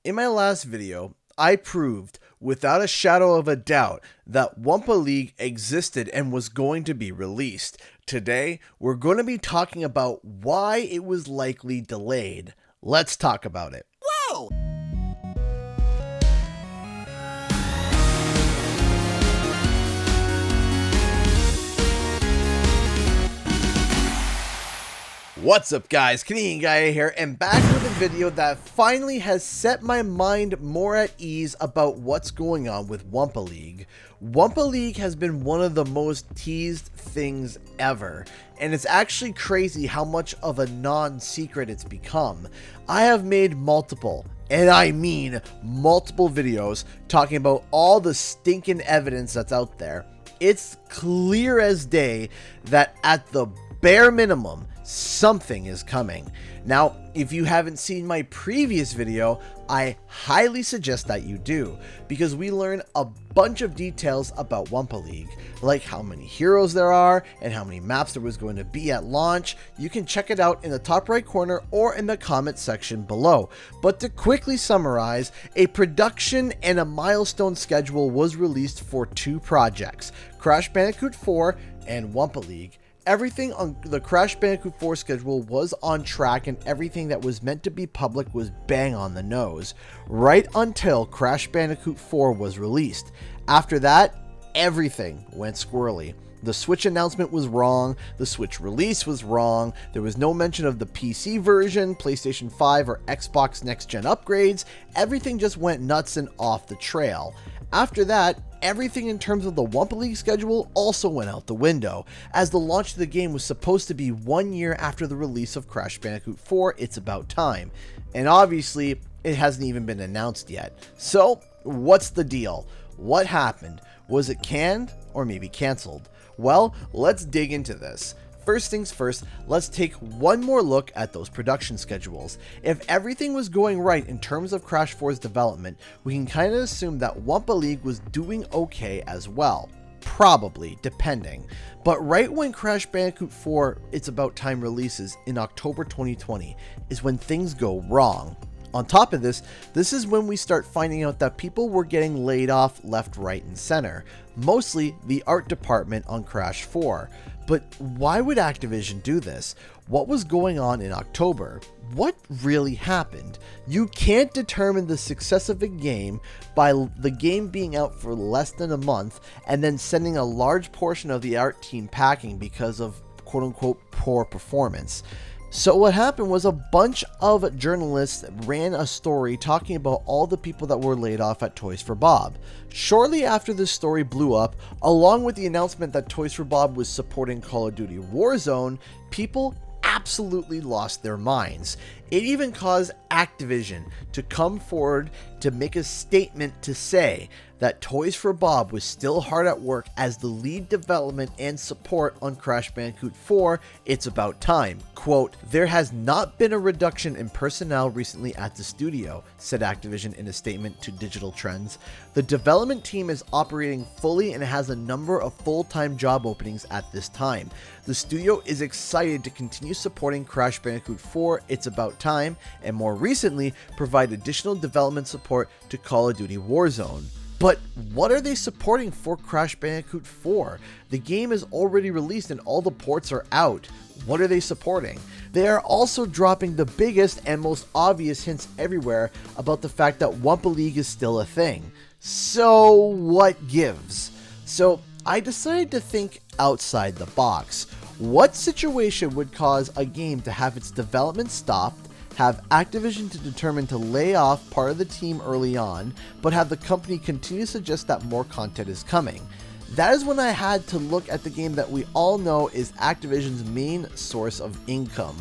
In my last video, I proved without a shadow of a doubt that Wumpa League existed and was going to be released. Today, we're going to be talking about why it was likely delayed. Let's talk about it. Whoa! What's up guys, Canadian Guy here, and back with a video that finally has set my mind more at ease about what's going on with Wumpa League. Wumpa League has been one of the most teased things ever, and it's actually crazy how much of a non-secret it's become. I have made multiple, and I mean multiple videos talking about all the stinking evidence that's out there. It's clear as day that at the bare minimum, something is coming. Now, if you haven't seen my previous video, I highly suggest that you do, because we learn a bunch of details about Wumpa League, like how many heroes there are and how many maps there was going to be at launch. You can check it out in the top right corner or in the comment section below. But to quickly summarize, a production and a milestone schedule was released for two projects, Crash Bandicoot 4 and Wumpa League. Everything on the Crash Bandicoot 4 schedule was on track, and everything that was meant to be public was bang on the nose, right until Crash Bandicoot 4 was released. After that, everything went squirrely. The Switch announcement was wrong, the Switch release was wrong, there was no mention of the PC version, PlayStation 5 or Xbox Next Gen upgrades. Everything just went nuts and off the trail. After that, everything in terms of the Wumpa League schedule also went out the window, as the launch of the game was supposed to be 1 year after the release of Crash Bandicoot 4, It's About Time. And obviously, it hasn't even been announced yet. So, what's the deal? What happened? Was it canned or maybe cancelled? Well, let's dig into this. First things first, let's take one more look at those production schedules. If everything was going right in terms of Crash 4's development, we can kind of assume that Wumpa League was doing okay as well. Probably, depending. But right when Crash Bandicoot 4 It's About Time releases in October 2020 is when things go wrong. On top of this, this is when we start finding out that people were getting laid off left, right, and center. Mostly the art department on Crash 4. But why would Activision do this? What was going on in October? What really happened? You can't determine the success of a game by the game being out for less than a month and then sending a large portion of the art team packing because of quote-unquote poor performance. So what happened was a bunch of journalists ran a story talking about all the people that were laid off at Toys for Bob. Shortly after this story blew up, along with the announcement that Toys for Bob was supporting Call of Duty Warzone, people absolutely lost their minds. It even caused Activision to come forward to make a statement to say that Toys for Bob was still hard at work as the lead development and support on Crash Bandicoot 4 It's About Time. Quote, "There has not been a reduction in personnel recently at the studio," said Activision in a statement to Digital Trends. "The development team is operating fully and has a number of full-time job openings at this time. The studio is excited to continue supporting Crash Bandicoot 4 It's About Time, and more recently provide additional development support to Call of Duty Warzone." But what are they supporting for Crash Bandicoot 4? The game is already released and all the ports are out. What are they supporting? They are also dropping the biggest and most obvious hints everywhere about the fact that Wumpa League is still a thing. So what gives? So I decided to think outside the box. What situation would cause a game to have its development stopped, have Activision to determine to lay off part of the team early on, but have the company continue to suggest that more content is coming? That is when I had to look at the game that we all know is Activision's main source of income,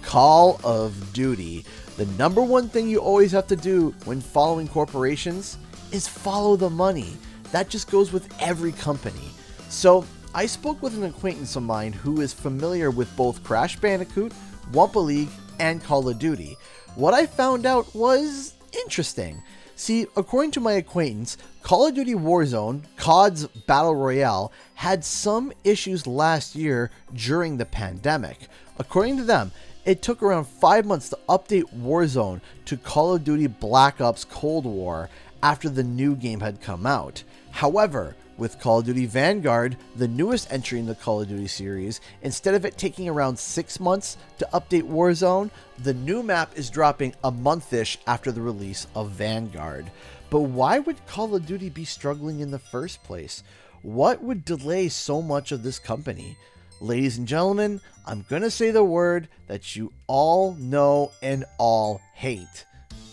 Call of Duty. The number one thing you always have to do when following corporations is follow the money. That just goes with every company. So I spoke with an acquaintance of mine who is familiar with both Crash Bandicoot, Wumpa League, and Call of Duty. What I found out was interesting. See, according to my acquaintance, Call of Duty Warzone, COD's Battle Royale, had some issues last year during the pandemic. According to them, It took around 5 months to update Warzone to Call of Duty Black Ops Cold War after the new game had come out. However, with Call of Duty Vanguard, the newest entry in the Call of Duty series, instead of it taking around 6 months to update Warzone, the new map is dropping a month-ish after the release of Vanguard. But why would Call of Duty be struggling in the first place? What would delay so much of this company? Ladies and gentlemen, I'm going to say the word that you all know and all hate.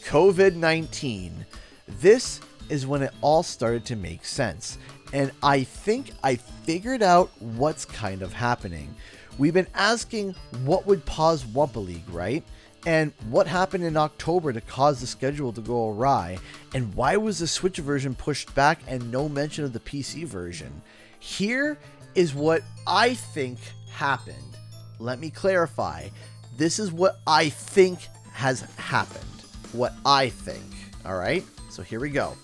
COVID-19. This is when it all started to make sense. And I think I figured out what's kind of happening. We've been asking what would pause Wumpa League, right? And what happened in October to cause the schedule to go awry? And why was the Switch version pushed back and no mention of the PC version? Here is what I think happened. Let me clarify. This is what I think has happened. What I think. All right? So here we go.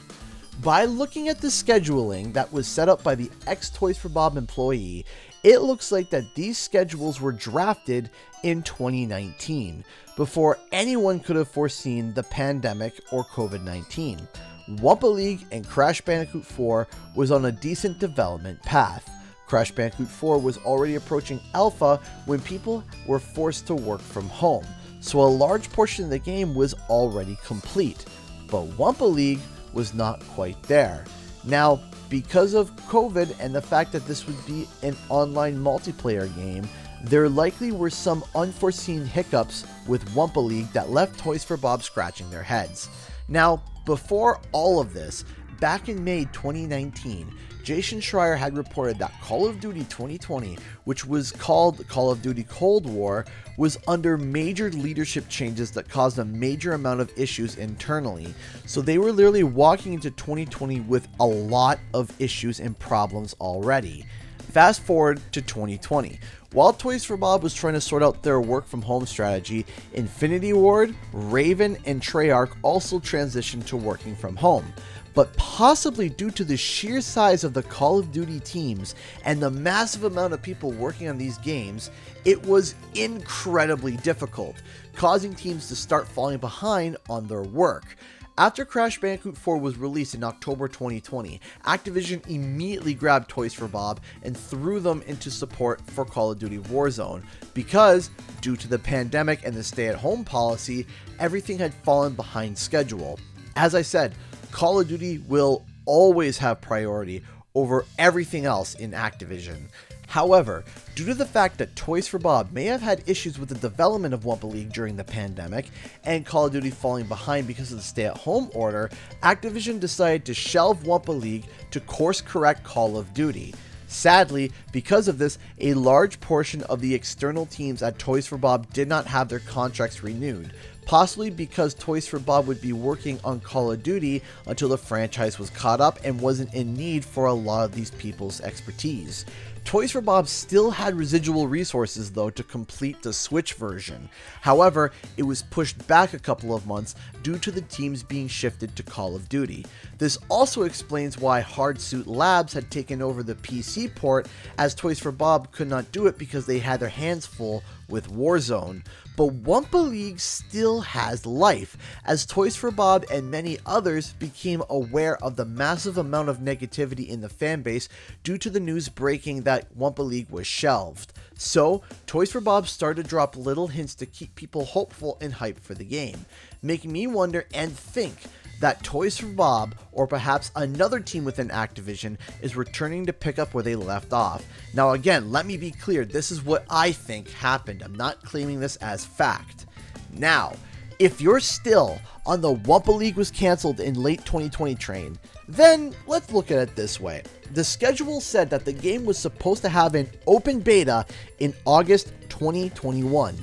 By looking at the scheduling that was set up by the ex-Toys for Bob employee, it looks like that these schedules were drafted in 2019, before anyone could have foreseen the pandemic or COVID-19. Wumpa League and Crash Bandicoot 4 was on a decent development path. Crash Bandicoot 4 was already approaching alpha when people were forced to work from home, so a large portion of the game was already complete. But Wumpa League was not quite there. Now, because of COVID and the fact that this would be an online multiplayer game, there likely were some unforeseen hiccups with Wumpa League that left Toys for Bob scratching their heads. Now, before all of this, back in May 2019, Jason Schreier had reported that Call of Duty 2020, which was called Call of Duty Cold War, was under major leadership changes that caused a major amount of issues internally. So they were literally walking into 2020 with a lot of issues and problems already. Fast forward to 2020. While Toys for Bob was trying to sort out their work from home strategy, Infinity Ward, Raven, and Treyarch also transitioned to working from home. But possibly due to the sheer size of the Call of Duty teams and the massive amount of people working on these games, it was incredibly difficult, causing teams to start falling behind on their work. After Crash Bandicoot 4 was released in October 2020, Activision immediately grabbed Toys for Bob and threw them into support for Call of Duty Warzone because, due to the pandemic and the stay-at-home policy, everything had fallen behind schedule. As I said, Call of Duty will always have priority over everything else in Activision. However, due to the fact that Toys for Bob may have had issues with the development of Wumpa League during the pandemic, and Call of Duty falling behind because of the stay-at-home order, Activision decided to shelve Wumpa League to course-correct Call of Duty. Sadly, because of this, a large portion of the external teams at Toys for Bob did not have their contracts renewed, possibly because Toys for Bob would be working on Call of Duty until the franchise was caught up and wasn't in need for a lot of these people's expertise. Toys for Bob still had residual resources though to complete the Switch version. However, it was pushed back a couple of months due to the teams being shifted to Call of Duty. This also explains why Hardsuit Labs had taken over the PC port, as Toys for Bob could not do it because they had their hands full with Warzone. But Wumpa League still has life, as Toys for Bob and many others became aware of the massive amount of negativity in the fanbase due to the news breaking that Wumpa League was shelved. So, Toys for Bob started to drop little hints to keep people hopeful and hyped for the game, making me wonder and think that Toys for Bob, or perhaps another team within Activision, is returning to pick up where they left off. Now again, let me be clear, this is what I think happened. I'm not claiming this as fact. Now, if you're still on the Wumpa League was cancelled in late 2020 train, then let's look at it this way. The schedule said that the game was supposed to have an open beta in August 2021.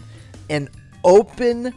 An open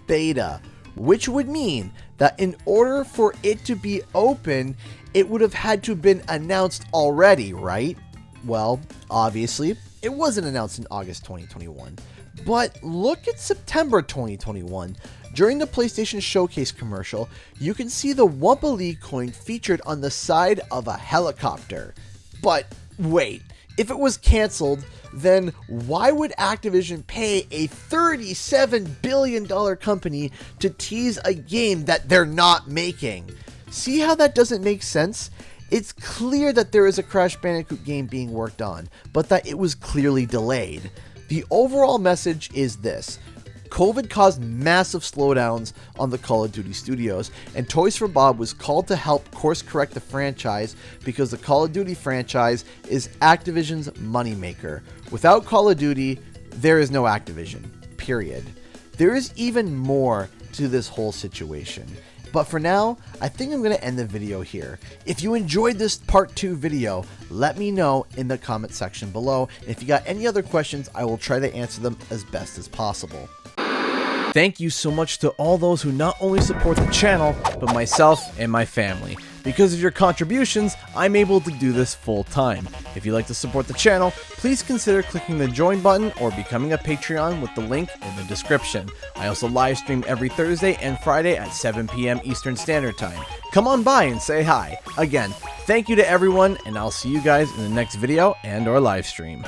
beta, which would mean that in order for it to be open, it would have had to have been announced already, right? Well, obviously, it wasn't announced in August 2021. But look at September 2021. During the PlayStation Showcase commercial, you can see the Wumpa League coin featured on the side of a helicopter. But wait, If it was canceled, then why would Activision pay a $37 billion company to tease a game that they're not making? See how that doesn't make sense? It's clear that there is a Crash Bandicoot game being worked on, but that it was clearly delayed. The overall message is this: COVID caused massive slowdowns on the Call of Duty studios, and Toys for Bob was called to help course correct the franchise because the Call of Duty franchise is Activision's moneymaker. Without Call of Duty, there is no Activision, period. There is even more to this whole situation. But for now, I think I'm going to end the video here. If you enjoyed this part 2 video, let me know in the comment section below. If you got any other questions, I will try to answer them as best as possible. Thank you so much to all those who not only support the channel, but myself and my family. Because of your contributions, I'm able to do this full time. If you'd like to support the channel, please consider clicking the join button or becoming a Patreon with the link in the description. I also live stream every Thursday and Friday at 7 p.m. Eastern Standard Time. Come on by and say hi. Again, thank you to everyone, and I'll see you guys in the next video and or live stream.